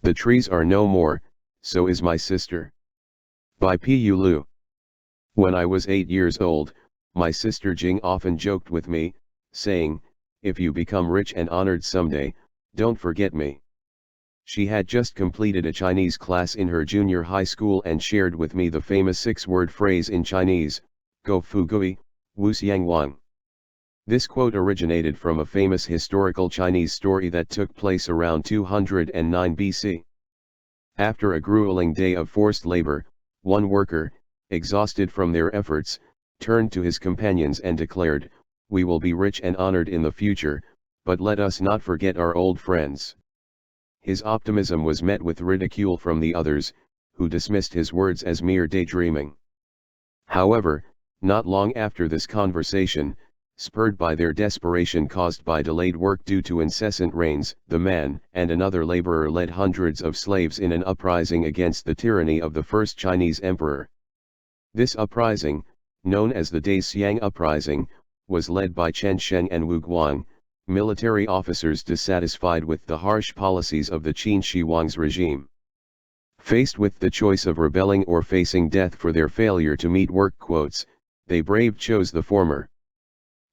The trees are no more, so is my sister. By Pu Lu. When I was 8 years old, my sister Jing often joked with me, saying, "If you become rich and honored someday, don't forget me." She had just completed a Chinese class in her junior high school and shared with me the famous 6-word phrase in Chinese, "Go fu gui, wu xiang wang." This quote originated from a famous historical Chinese story that took place around 209 BC. After a grueling day of forced labor, one worker, exhausted from their efforts, turned to his companions and declared, "We will be rich and honored in the future, but let us not forget our old friends." His optimism was met with ridicule from the others, who dismissed his words as mere daydreaming. However, not long after this conversation, spurred by their desperation caused by delayed work due to incessant rains, the man and another laborer led hundreds of slaves in an uprising against the tyranny of the first Chinese emperor. This uprising, known as the Dai Xiang Uprising, was led by Chen Sheng and Wu Guang, military officers dissatisfied with the harsh policies of the Qin Shi Huang's regime. Faced with the choice of rebelling or facing death for their failure to meet work quotas, they chose the former.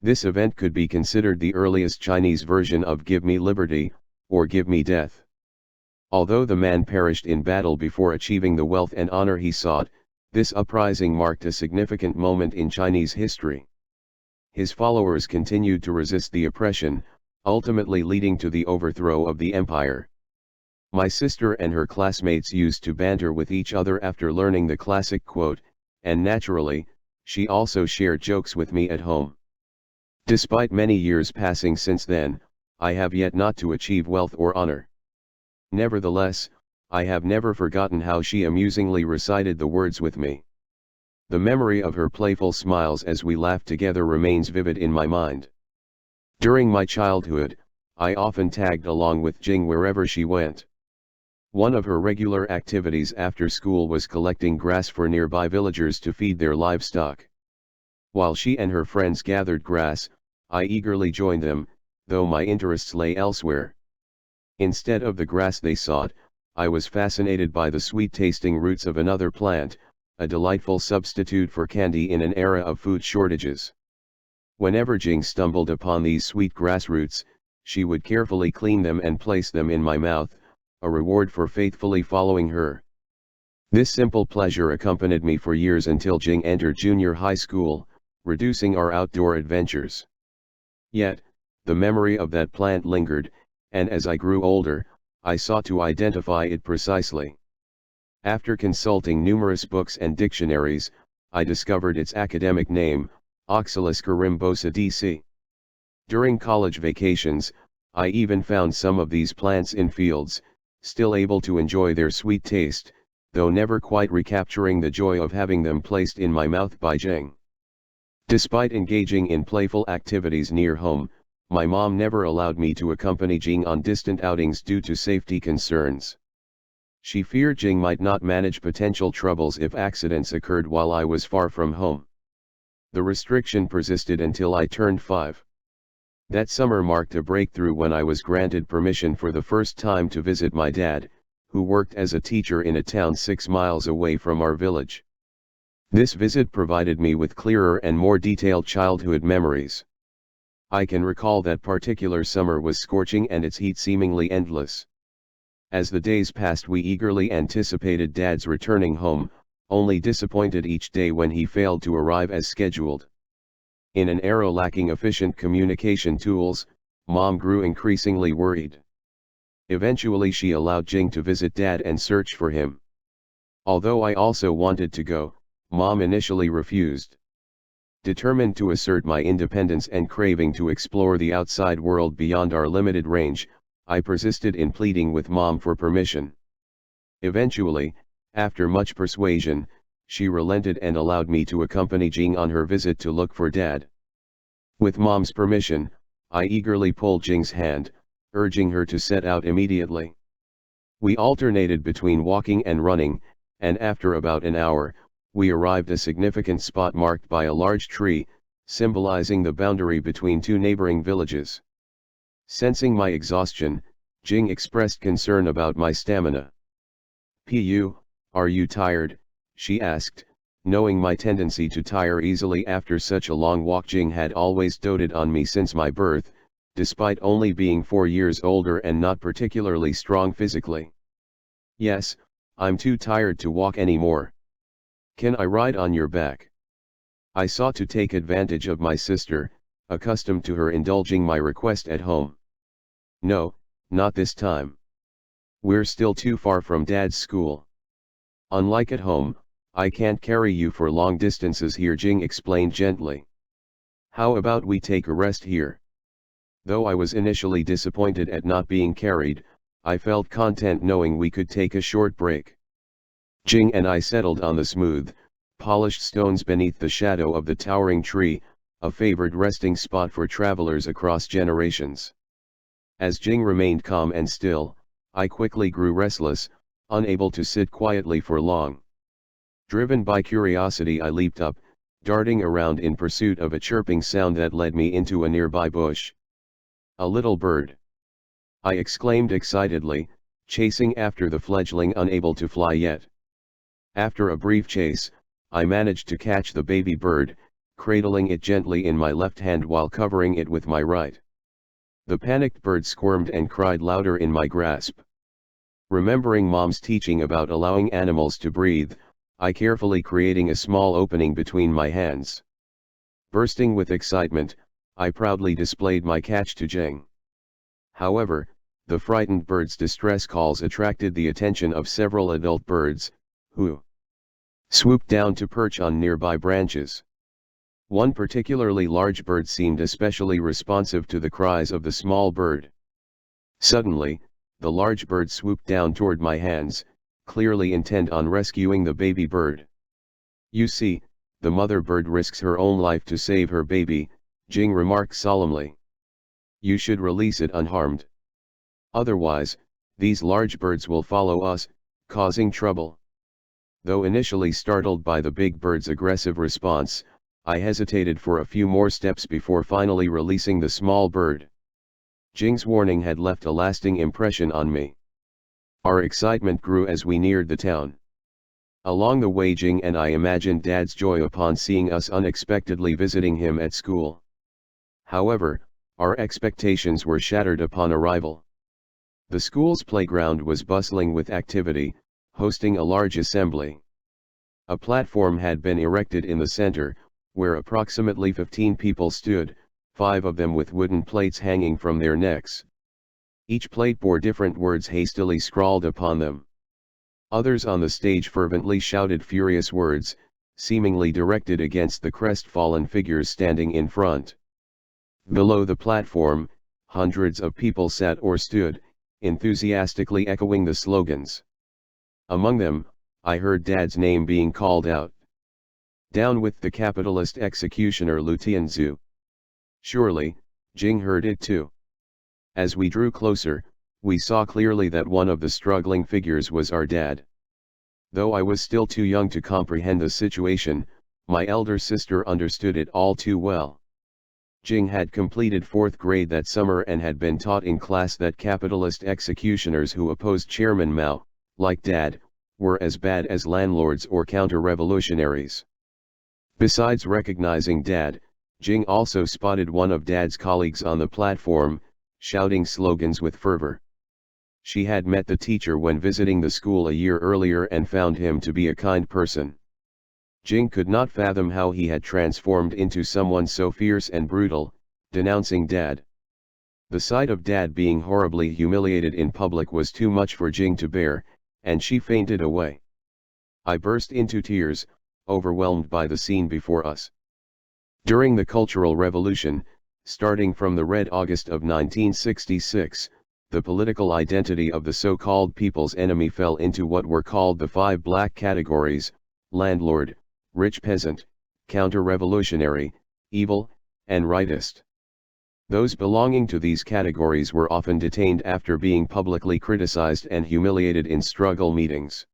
This event could be considered the earliest Chinese version of "Give me liberty," or "Give me death." Although the man perished in battle before achieving the wealth and honor he sought, this uprising marked a significant moment in Chinese history. His followers continued to resist the oppression, ultimately leading to the overthrow of the empire. My sister and her classmates used to banter with each other after learning the classic quote, and naturally, she also shared jokes with me at home. Despite many years passing since then, I have yet not to achieve wealth or honor. Nevertheless, I have never forgotten how she amusingly recited the words with me. The memory of her playful smiles as we laughed together remains vivid in my mind. During my childhood, I often tagged along with Jing wherever she went. One of her regular activities after school was collecting grass for nearby villagers to feed their livestock. While she and her friends gathered grass, I eagerly joined them, though my interests lay elsewhere. Instead of the grass they sought, I was fascinated by the sweet-tasting roots of another plant, a delightful substitute for candy in an era of food shortages. Whenever Jing stumbled upon these sweet grass roots, she would carefully clean them and place them in my mouth, a reward for faithfully following her. This simple pleasure accompanied me for years until Jing entered junior high school, reducing our outdoor adventures. Yet, the memory of that plant lingered, and as I grew older, I sought to identify it precisely. After consulting numerous books and dictionaries, I discovered its academic name, Oxalis carimbosa dc. During college vacations, I even found some of these plants in fields, still able to enjoy their sweet taste, though never quite recapturing the joy of having them placed in my mouth by Jing. Despite engaging in playful activities near home, my mom never allowed me to accompany Jing on distant outings due to safety concerns. She feared Jing might not manage potential troubles if accidents occurred while I was far from home. The restriction persisted until I turned 5. That summer marked a breakthrough when I was granted permission for the first time to visit my dad, who worked as a teacher in a town 6 miles away from our village. This visit provided me with clearer and more detailed childhood memories. I can recall that particular summer was scorching and its heat seemingly endless. As the days passed, we eagerly anticipated Dad's returning home, only disappointed each day when he failed to arrive as scheduled. In an era lacking efficient communication tools, Mom grew increasingly worried. Eventually she allowed Jing to visit Dad and search for him. Although I also wanted to go, Mom initially refused. Determined to assert my independence and craving to explore the outside world beyond our limited range, I persisted in pleading with Mom for permission. Eventually, after much persuasion, she relented and allowed me to accompany Jing on her visit to look for Dad. With Mom's permission, I eagerly pulled Jing's hand, urging her to set out immediately. We alternated between walking and running, and after about an hour, we arrived at a significant spot marked by a large tree, symbolizing the boundary between 2 neighboring villages. Sensing my exhaustion, Jing expressed concern about my stamina. "Pu, are you tired?" she asked, knowing my tendency to tire easily after such a long walk. Jing had always doted on me since my birth, despite only being 4 years older and not particularly strong physically. "Yes, I'm too tired to walk anymore. Can I ride on your back?" I sought to take advantage of my sister, accustomed to her indulging my request at home. "No, not this time. We're still too far from Dad's school. Unlike at home, I can't carry you for long distances here," Jing explained gently. "How about we take a rest here?" Though I was initially disappointed at not being carried, I felt content knowing we could take a short break. Jing and I settled on the smooth, polished stones beneath the shadow of the towering tree, a favored resting spot for travelers across generations. As Jing remained calm and still, I quickly grew restless, unable to sit quietly for long. Driven by curiosity, I leaped up, darting around in pursuit of a chirping sound that led me into a nearby bush. "A little bird!" I exclaimed excitedly, chasing after the fledgling unable to fly yet. After a brief chase, I managed to catch the baby bird, cradling it gently in my left hand while covering it with my right. The panicked bird squirmed and cried louder in my grasp. Remembering Mom's teaching about allowing animals to breathe, I carefully creating a small opening between my hands. Bursting with excitement, I proudly displayed my catch to Jing. However, the frightened bird's distress calls attracted the attention of several adult birds, who swooped down to perch on nearby branches. One particularly large bird seemed especially responsive to the cries of the small bird. Suddenly, the large bird swooped down toward my hands, clearly intent on rescuing the baby bird. "You see, the mother bird risks her own life to save her baby," Jing remarked solemnly. "You should release it unharmed. Otherwise, these large birds will follow us, causing trouble." Though initially startled by the big bird's aggressive response, I hesitated for a few more steps before finally releasing the small bird. Jing's warning had left a lasting impression on me. Our excitement grew as we neared the town. Along the way, Jing and I imagined Dad's joy upon seeing us unexpectedly visiting him at school. However, our expectations were shattered upon arrival. The school's playground was bustling with activity, hosting a large assembly. A platform had been erected in the center, where approximately 15 people stood, 5 of them with wooden plates hanging from their necks. Each plate bore different words hastily scrawled upon them. Others on the stage fervently shouted furious words, seemingly directed against the crestfallen figures standing in front. Below the platform, hundreds of people sat or stood, enthusiastically echoing the slogans. Among them, I heard Dad's name being called out. "Down with the capitalist executioner Lu Tianzu." Surely, Jing heard it too. As we drew closer, we saw clearly that one of the struggling figures was our dad. Though I was still too young to comprehend the situation, my elder sister understood it all too well. Jing had completed 4th grade that summer and had been taught in class that capitalist executioners who opposed Chairman Mao, like Dad, were as bad as landlords or counter-revolutionaries. Besides recognizing Dad, Jing also spotted one of Dad's colleagues on the platform, shouting slogans with fervor. She had met the teacher when visiting the school a year earlier and found him to be a kind person. Jing could not fathom how he had transformed into someone so fierce and brutal, denouncing Dad. The sight of Dad being horribly humiliated in public was too much for Jing to bear, and she fainted away. I burst into tears, overwhelmed by the scene before us. During the Cultural Revolution, starting from the Red August of 1966, the political identity of the so-called People's Enemy fell into what were called the 5 black categories: landlord, rich peasant, counter-revolutionary, evil, and rightist. Those belonging to these categories were often detained after being publicly criticized and humiliated in struggle meetings.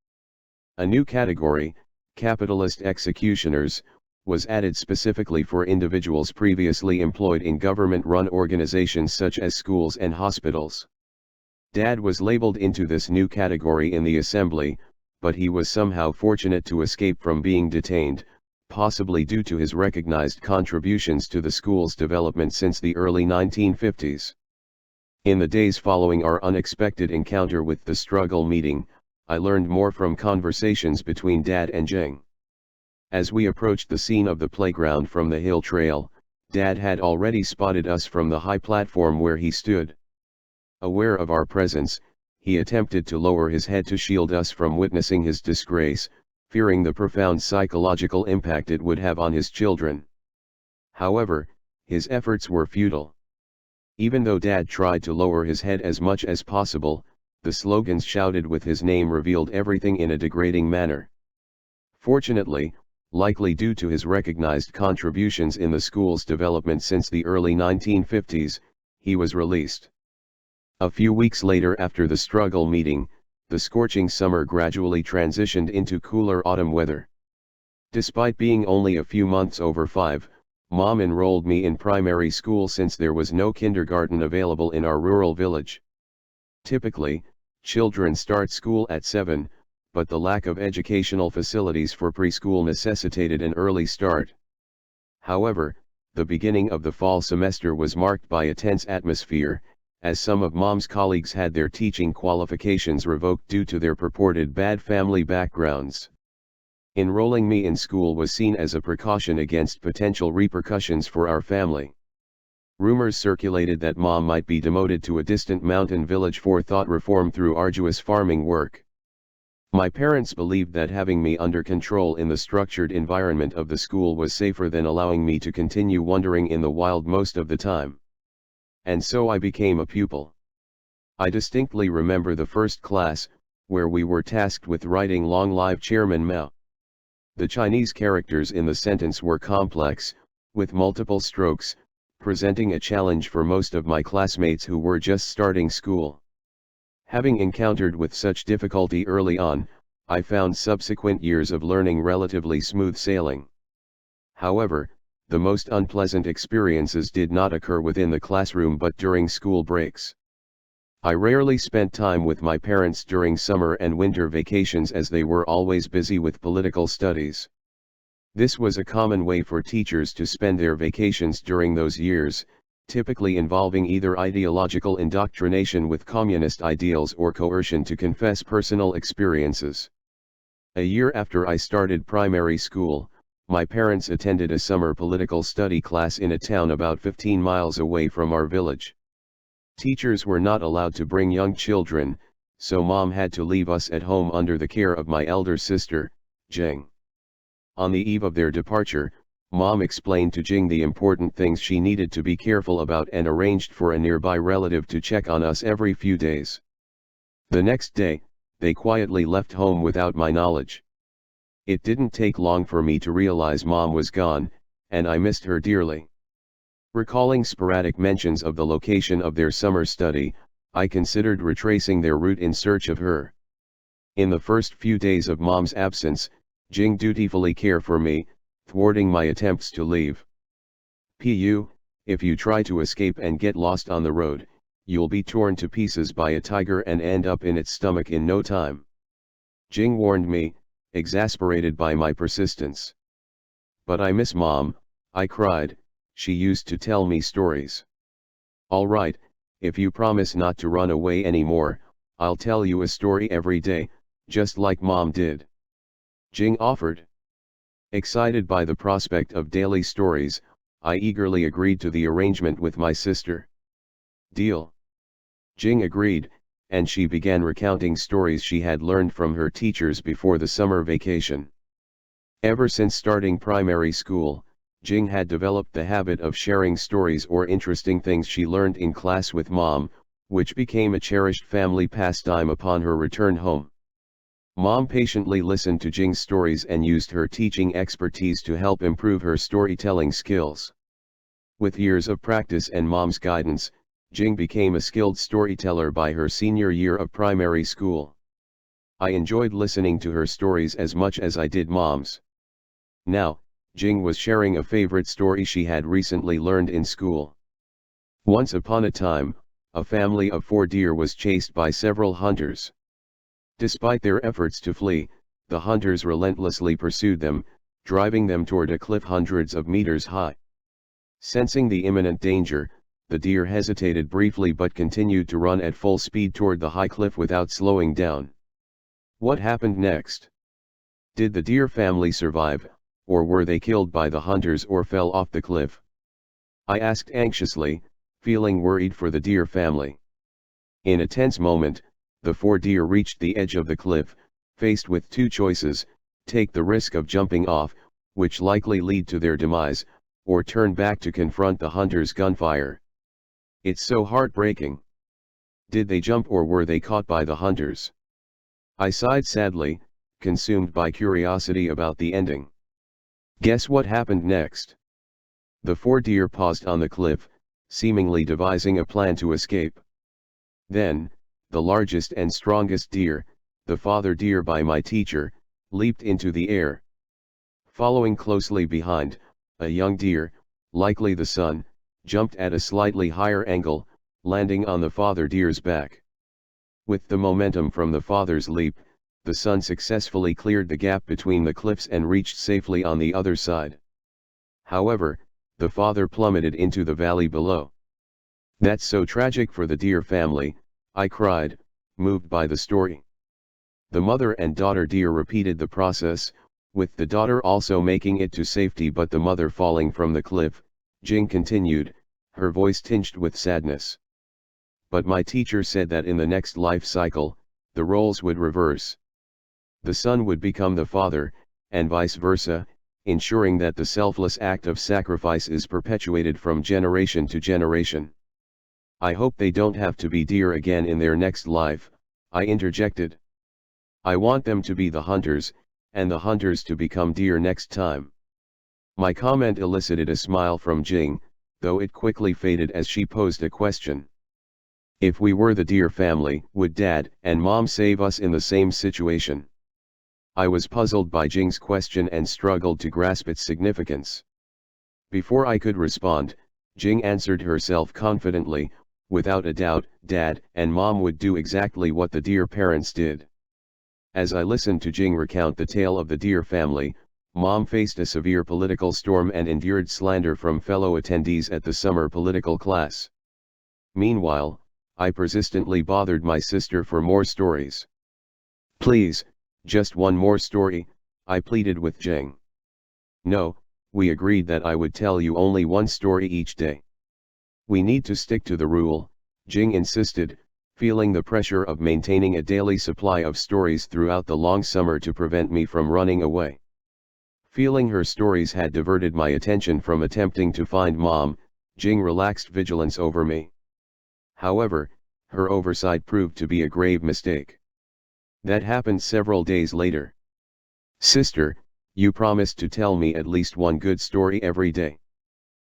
A new category, capitalist executioners, was added specifically for individuals previously employed in government-run organizations such as schools and hospitals. Dad was labeled into this new category in the assembly, but he was somehow fortunate to escape from being detained, possibly due to his recognized contributions to the school's development since the early 1950s. In the days following our unexpected encounter with the struggle meeting, I learned more from conversations between Dad and Jing. As we approached the scene of the playground from the hill trail, Dad had already spotted us from the high platform where he stood. Aware of our presence, he attempted to lower his head to shield us from witnessing his disgrace, fearing the profound psychological impact it would have on his children. However, his efforts were futile. Even though Dad tried to lower his head as much as possible, the slogans shouted with his name revealed everything in a degrading manner. Fortunately, likely due to his recognized contributions in the school's development since the early 1950s, he was released. A few weeks later, after the struggle meeting, the scorching summer gradually transitioned into cooler autumn weather. Despite being only a few months over 5, Mom enrolled me in primary school since there was no kindergarten available in our rural village. Typically, children start school at 7, but the lack of educational facilities for preschool necessitated an early start. However, the beginning of the fall semester was marked by a tense atmosphere, as some of Mom's colleagues had their teaching qualifications revoked due to their purported bad family backgrounds. Enrolling me in school was seen as a precaution against potential repercussions for our family. Rumors circulated that Mom might be demoted to a distant mountain village for thought reform through arduous farming work. My parents believed that having me under control in the structured environment of the school was safer than allowing me to continue wandering in the wild most of the time. And so I became a pupil. I distinctly remember the first class, where we were tasked with writing Long Live Chairman Mao. The Chinese characters in the sentence were complex, with multiple strokes, presenting a challenge for most of my classmates who were just starting school. Having encountered with such difficulty early on, I found subsequent years of learning relatively smooth sailing. However, the most unpleasant experiences did not occur within the classroom but during school breaks. I rarely spent time with my parents during summer and winter vacations as they were always busy with political studies. This was a common way for teachers to spend their vacations during those years, typically involving either ideological indoctrination with communist ideals or coercion to confess personal experiences. A year after I started primary school, my parents attended a summer political study class in a town about 15 miles away from our village. Teachers were not allowed to bring young children, so Mom had to leave us at home under the care of my elder sister, Jing. On the eve of their departure, Mom explained to Jing the important things she needed to be careful about and arranged for a nearby relative to check on us every few days. The next day, they quietly left home without my knowledge. It didn't take long for me to realize Mom was gone, and I missed her dearly. Recalling sporadic mentions of the location of their summer study, I considered retracing their route in search of her. In the first few days of Mom's absence, Jing dutifully cared for me, thwarting my attempts to leave. If you try to escape and get lost on the road, you'll be torn to pieces by a tiger and end up in its stomach in no time. Jing warned me, exasperated by my persistence. But I miss Mom, I cried. She used to tell me stories. All right, if you promise not to run away anymore, I'll tell you a story every day, just like Mom did. Jing offered. Excited by the prospect of daily stories, I eagerly agreed to the arrangement with my sister. Deal. Jing agreed, and she began recounting stories she had learned from her teachers before the summer vacation. Ever since starting primary school, Jing had developed the habit of sharing stories or interesting things she learned in class with Mom, which became a cherished family pastime upon her return home. Mom patiently listened to Jing's stories and used her teaching expertise to help improve her storytelling skills. With years of practice and Mom's guidance, Jing became a skilled storyteller by her senior year of primary school. I enjoyed listening to her stories as much as I did Mom's. Now, Jing was sharing a favorite story she had recently learned in school. Once upon a time, a family of 4 deer was chased by several hunters. Despite their efforts to flee, the hunters relentlessly pursued them, driving them toward a cliff hundreds of meters high. Sensing the imminent danger, the deer hesitated briefly but continued to run at full speed toward the high cliff without slowing down. What happened next? Did the deer family survive, or were they killed by the hunters or fell off the cliff? I asked anxiously, feeling worried for the deer family. In a tense moment, the 4 deer reached the edge of the cliff, faced with 2 choices: take the risk of jumping off, which likely lead to their demise, or turn back to confront the hunters' gunfire. It's so heartbreaking. Did they jump or were they caught by the hunters? I sighed sadly, consumed by curiosity about the ending. Guess what happened next? The 4 deer paused on the cliff, seemingly devising a plan to escape. Then, the largest and strongest deer, the father deer by my teacher, leaped into the air. Following closely behind, a young deer, likely the son, jumped at a slightly higher angle, landing on the father deer's back. With the momentum from the father's leap, the son successfully cleared the gap between the cliffs and reached safely on the other side. However, the father plummeted into the valley below. That's so tragic for the deer family, I cried, moved by the story. The mother and daughter deer repeated the process, with the daughter also making it to safety but the mother falling from the cliff. Jing continued, her voice tinged with sadness. But my teacher said that in the next life cycle, the roles would reverse. The son would become the father, and vice versa, ensuring that the selfless act of sacrifice is perpetuated from generation to generation. I hope they don't have to be deer again in their next life, I interjected. I want them to be the hunters, and the hunters to become deer next time. My comment elicited a smile from Jing, though it quickly faded as she posed a question. If we were the deer family, would Dad and Mom save us in the same situation? I was puzzled by Jing's question and struggled to grasp its significance. Before I could respond, Jing answered herself confidently, without a doubt, Dad and Mom would do exactly what the deer parents did. As I listened to Jing recount the tale of the deer family, Mom faced a severe political storm and endured slander from fellow attendees at the summer political class. Meanwhile, I persistently bothered my sister for more stories. Please, just one more story, I pleaded with Jing. No, we agreed that I would tell you only one story each day. We need to stick to the rule, Jing insisted, feeling the pressure of maintaining a daily supply of stories throughout the long summer to prevent me from running away. Feeling her stories had diverted my attention from attempting to find Mom, Jing relaxed vigilance over me. However, her oversight proved to be a grave mistake. That happened several days later. Sister, you promised to tell me at least one good story every day.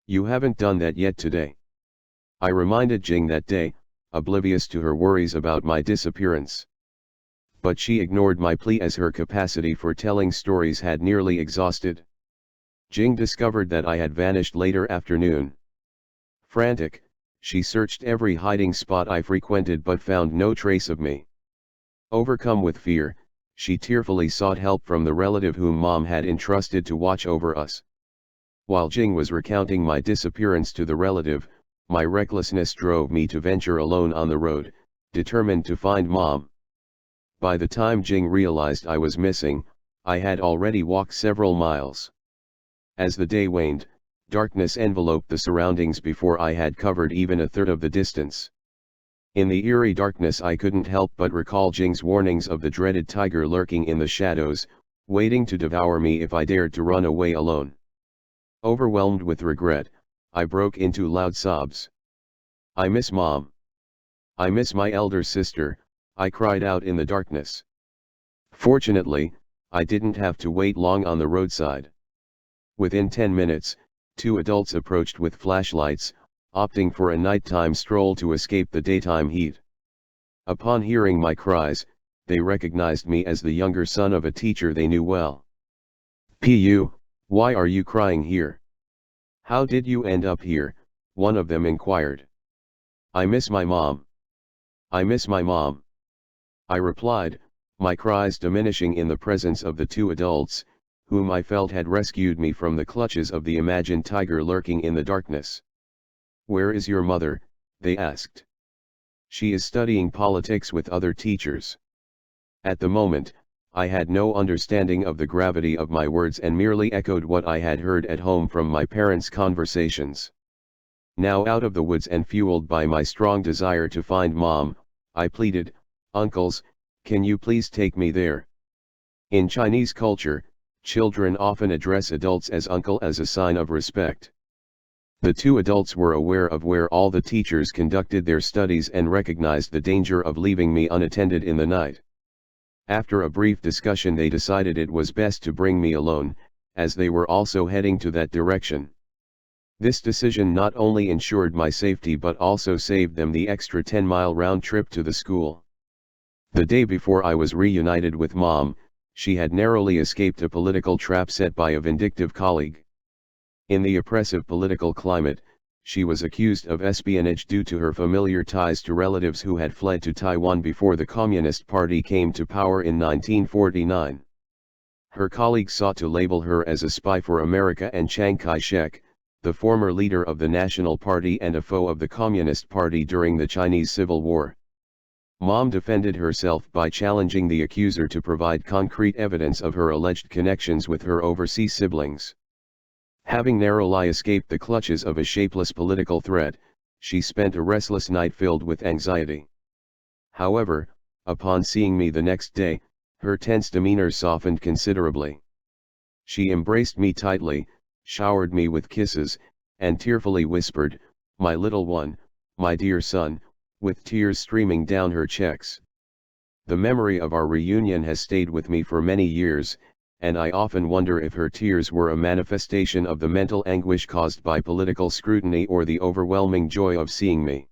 You haven't done that yet today. I reminded Jing that day, oblivious to her worries about my disappearance. But she ignored my plea as her capacity for telling stories had nearly exhausted. Jing discovered that I had vanished later afternoon. Frantic, she searched every hiding spot I frequented but found no trace of me. Overcome with fear, she tearfully sought help from the relative whom Mom had entrusted to watch over us. While Jing was recounting my disappearance to the relative, my recklessness drove me to venture alone on the road, determined to find Mom. By the time Jing realized I was missing, I had already walked several miles. As the day waned, darkness enveloped the surroundings before I had covered even a third of the distance. In the eerie darkness I couldn't help but recall Jing's warnings of the dreaded tiger lurking in the shadows, waiting to devour me if I dared to run away alone. Overwhelmed with regret, I broke into loud sobs. I miss Mom. I miss my elder sister, I cried out in the darkness. Fortunately, I didn't have to wait long on the roadside. Within 10 minutes, 2 adults approached with flashlights, opting for a nighttime stroll to escape the daytime heat. Upon hearing my cries, they recognized me as the younger son of a teacher they knew well. "Pu, why are you crying here? How did you end up here?" one of them inquired. I miss my mom. I miss my mom. I replied, my cries diminishing in the presence of the two adults, whom I felt had rescued me from the clutches of the imagined tiger lurking in the darkness. Where is your mother? They asked. She is studying politics with other teachers. At the moment, I had no understanding of the gravity of my words and merely echoed what I had heard at home from my parents' conversations. Now out of the woods and fueled by my strong desire to find Mom, I pleaded, uncles, can you please take me there? In Chinese culture, children often address adults as uncle as a sign of respect. The two adults were aware of where all the teachers conducted their studies and recognized the danger of leaving me unattended in the night. After a brief discussion they decided it was best to bring me alone, as they were also heading to that direction. This decision not only ensured my safety but also saved them the extra 10-mile round trip to the school. The day before I was reunited with Mom, she had narrowly escaped a political trap set by a vindictive colleague. In the oppressive political climate, she was accused of espionage due to her familiar ties to relatives who had fled to Taiwan before the Communist Party came to power in 1949. Her colleague sought to label her as a spy for America and Chiang Kai-shek, the former leader of the National Party and a foe of the Communist Party during the Chinese Civil War. Mom defended herself by challenging the accuser to provide concrete evidence of her alleged connections with her overseas siblings. Having narrowly escaped the clutches of a shapeless political threat, she spent a restless night filled with anxiety. However, upon seeing me the next day, her tense demeanor softened considerably. She embraced me tightly, showered me with kisses, and tearfully whispered, "My little one, my dear son," with tears streaming down her cheeks. The memory of our reunion has stayed with me for many years, and I often wonder if her tears were a manifestation of the mental anguish caused by political scrutiny or the overwhelming joy of seeing me.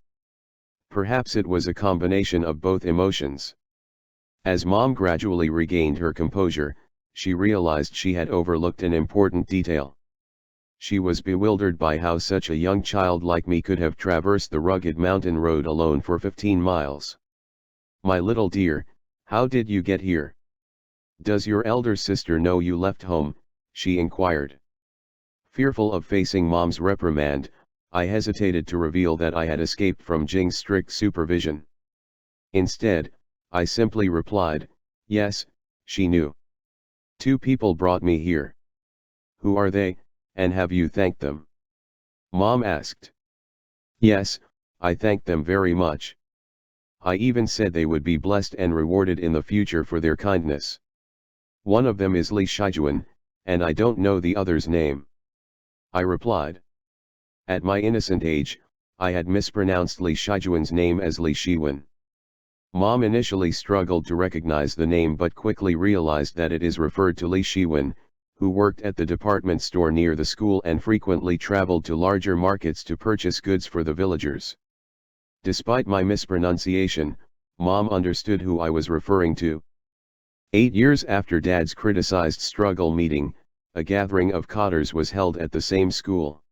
Perhaps it was a combination of both emotions. As Mom gradually regained her composure, she realized she had overlooked an important detail. She was bewildered by how such a young child like me could have traversed the rugged mountain road alone for 15 miles. "My little dear, how did you get here? Does your elder sister know you left home?" she inquired. Fearful of facing Mom's reprimand, I hesitated to reveal that I had escaped from Jing's strict supervision. Instead, I simply replied, "Yes, she knew. 2 people brought me here." "Who are they, and have you thanked them?" Mom asked. "Yes, I thanked them very much. I even said they would be blessed and rewarded in the future for their kindness. One of them is Li Shijuan, and I don't know the other's name," I replied. At my innocent age, I had mispronounced Li Shijuan's name as Li Shiwen. Mom initially struggled to recognize the name but quickly realized that it is referred to Li Shiwen, who worked at the department store near the school and frequently traveled to larger markets to purchase goods for the villagers. Despite my mispronunciation, Mom understood who I was referring to. 8 years after Dad's criticized struggle meeting, a gathering of cotters was held at the same school.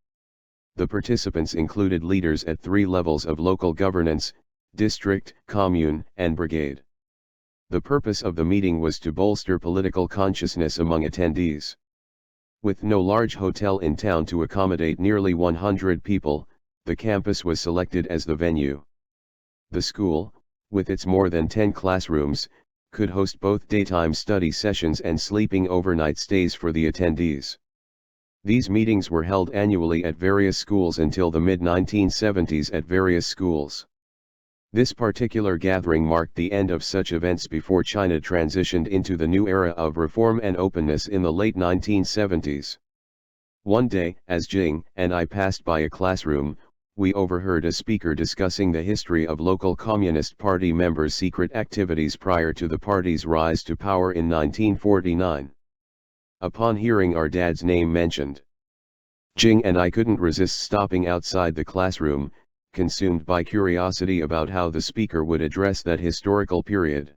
The participants included leaders at 3 levels of local governance: district, commune, and brigade. The purpose of the meeting was to bolster political consciousness among attendees. With no large hotel in town to accommodate nearly 100 people, the campus was selected as the venue. The school, with its more than 10 classrooms, could host both daytime study sessions and sleeping overnight stays for the attendees. These meetings were held annually at various schools until the mid-1970s at various schools. This particular gathering marked the end of such events before China transitioned into the new era of reform and openness in the late 1970s. One day, as Jing and I passed by a classroom, we overheard a speaker discussing the history of local Communist Party members' secret activities prior to the party's rise to power in 1949. Upon hearing our dad's name mentioned, Jing and I couldn't resist stopping outside the classroom, consumed by curiosity about how the speaker would address that historical period.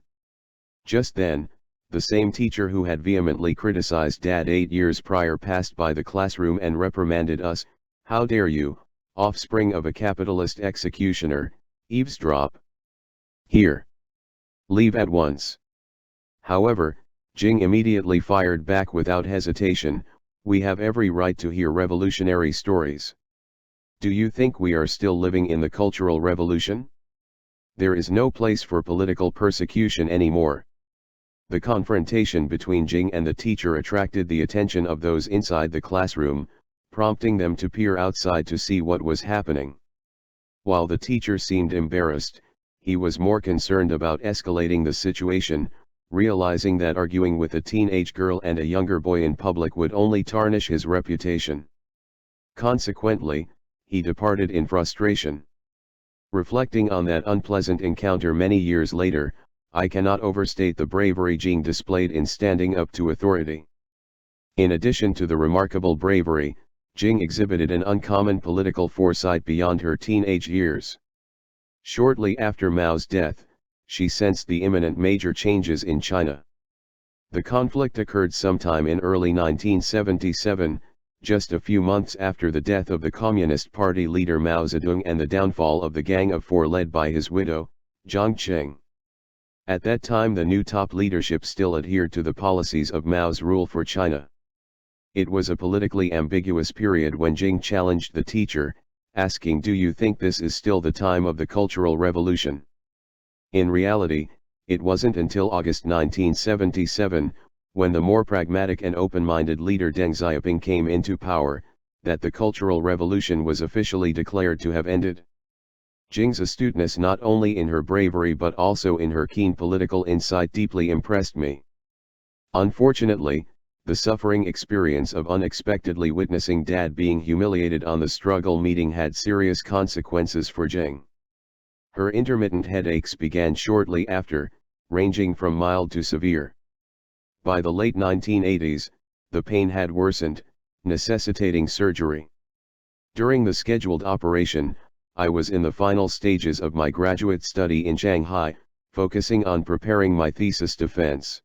Just then, the same teacher who had vehemently criticized Dad 8 years prior passed by the classroom and reprimanded us. "How dare you, offspring of a capitalist executioner, Eavesdrop. Here. Leave at once. However, Jing immediately fired back without hesitation, "We have every right to hear revolutionary stories. Do you think we are still living in the Cultural Revolution? There is no place for political persecution anymore." The confrontation between Jing and the teacher attracted the attention of those inside the classroom, prompting them to peer outside to see what was happening. While the teacher seemed embarrassed, he was more concerned about escalating the situation, realizing that arguing with a teenage girl and a younger boy in public would only tarnish his reputation. Consequently, he departed in frustration. Reflecting on that unpleasant encounter many years later, I cannot overstate the bravery Jing displayed in standing up to authority. In addition to the remarkable bravery, Jing exhibited an uncommon political foresight beyond her teenage years. Shortly after Mao's death, she sensed the imminent major changes in China. The conflict occurred sometime in early 1977, just a few months after the death of the Communist Party leader Mao Zedong and the downfall of the Gang of Four led by his widow, Jiang Qing. At that time the new top leadership still adhered to the policies of Mao's rule for China. It was a politically ambiguous period when Jing challenged the teacher, asking, "Do you think this is still the time of the Cultural Revolution?" In reality, it wasn't until August 1977, when the more pragmatic and open-minded leader Deng Xiaoping came into power, that the Cultural Revolution was officially declared to have ended. Jing's astuteness, not only in her bravery but also in her keen political insight, deeply impressed me. Unfortunately, the suffering experience of unexpectedly witnessing Dad being humiliated on the struggle meeting had serious consequences for Jing. Her intermittent headaches began shortly after, ranging from mild to severe. By the late 1980s, the pain had worsened, necessitating surgery. During the scheduled operation, I was in the final stages of my graduate study in Shanghai, focusing on preparing my thesis defense.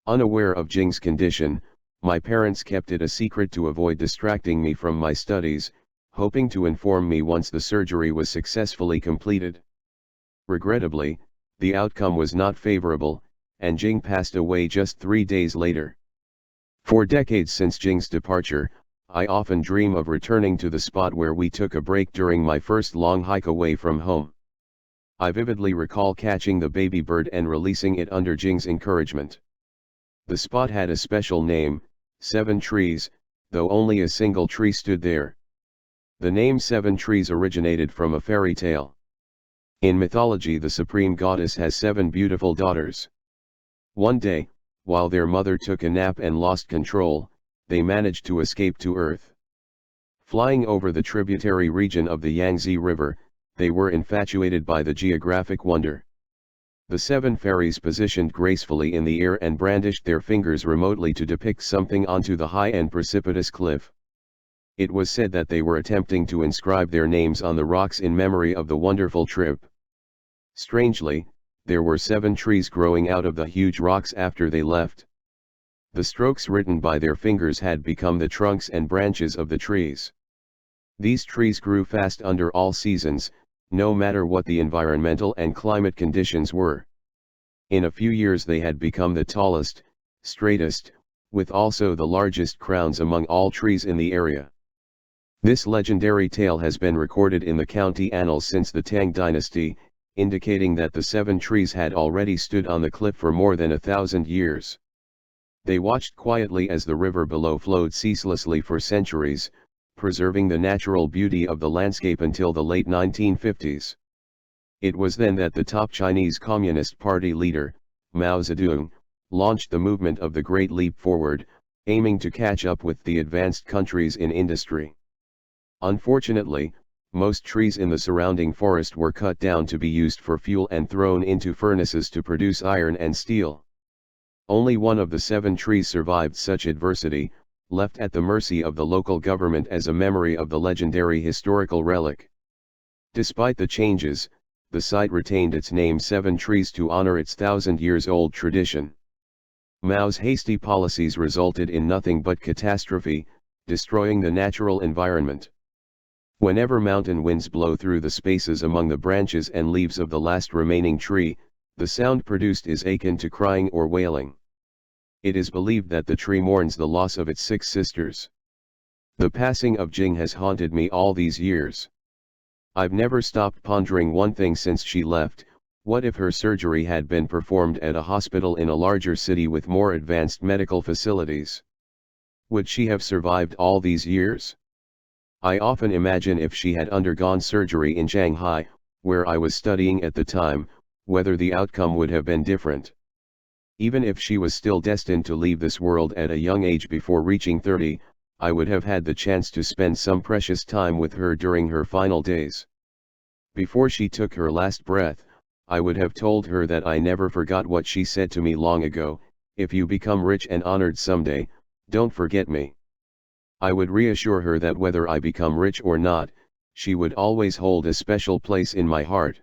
Unaware of Jing's condition, my parents kept it a secret to avoid distracting me from my studies, hoping to inform me once the surgery was successfully completed. Regrettably, the outcome was not favorable, and Jing passed away just 3 days later. For decades since Jing's departure, I often dream of returning to the spot where we took a break during my first long hike away from home. I vividly recall catching the baby bird and releasing it under Jing's encouragement. The spot had a special name, 7 Trees, though only a single tree stood there. The name 7 Trees originated from a fairy tale. In mythology, the supreme goddess has 7 beautiful daughters. One day, while their mother took a nap and lost control, they managed to escape to Earth. Flying over the tributary region of the Yangtze River, they were infatuated by the geographic wonder. The 7 fairies positioned gracefully in the air and brandished their fingers remotely to depict something onto the high and precipitous cliff. It was said that they were attempting to inscribe their names on the rocks in memory of the wonderful trip. Strangely, there were 7 trees growing out of the huge rocks after they left. The strokes written by their fingers had become the trunks and branches of the trees. These trees grew fast under all seasons, no matter what the environmental and climate conditions were. In a few years they had become the tallest, straightest, with also the largest crowns among all trees in the area. This legendary tale has been recorded in the county annals since the Tang dynasty, indicating that the 7 trees had already stood on the cliff for more than 1,000 years. They watched quietly as the river below flowed ceaselessly for centuries, preserving the natural beauty of the landscape until the late 1950s. It was then that the top Chinese Communist Party leader, Mao Zedong, launched the movement of the Great Leap Forward, aiming to catch up with the advanced countries in industry. Unfortunately, most trees in the surrounding forest were cut down to be used for fuel and thrown into furnaces to produce iron and steel. Only one of the 7 trees survived such adversity, left at the mercy of the local government as a memory of the legendary historical relic. Despite the changes, the site retained its name 7 Trees to honor its 1,000-years-old tradition. Mao's hasty policies resulted in nothing but catastrophe, destroying the natural environment. Whenever mountain winds blow through the spaces among the branches and leaves of the last remaining tree, the sound produced is akin to crying or wailing. It is believed that the tree mourns the loss of its 6 sisters. The passing of Jing has haunted me all these years. I've never stopped pondering one thing since she left: what if her surgery had been performed at a hospital in a larger city with more advanced medical facilities? Would she have survived all these years? I often imagine if she had undergone surgery in Shanghai, where I was studying at the time, whether the outcome would have been different. Even if she was still destined to leave this world at a young age before reaching 30, I would have had the chance to spend some precious time with her during her final days. Before she took her last breath, I would have told her that I never forgot what she said to me long ago: if you become rich and honored someday, don't forget me. I would reassure her that whether I become rich or not, she would always hold a special place in my heart.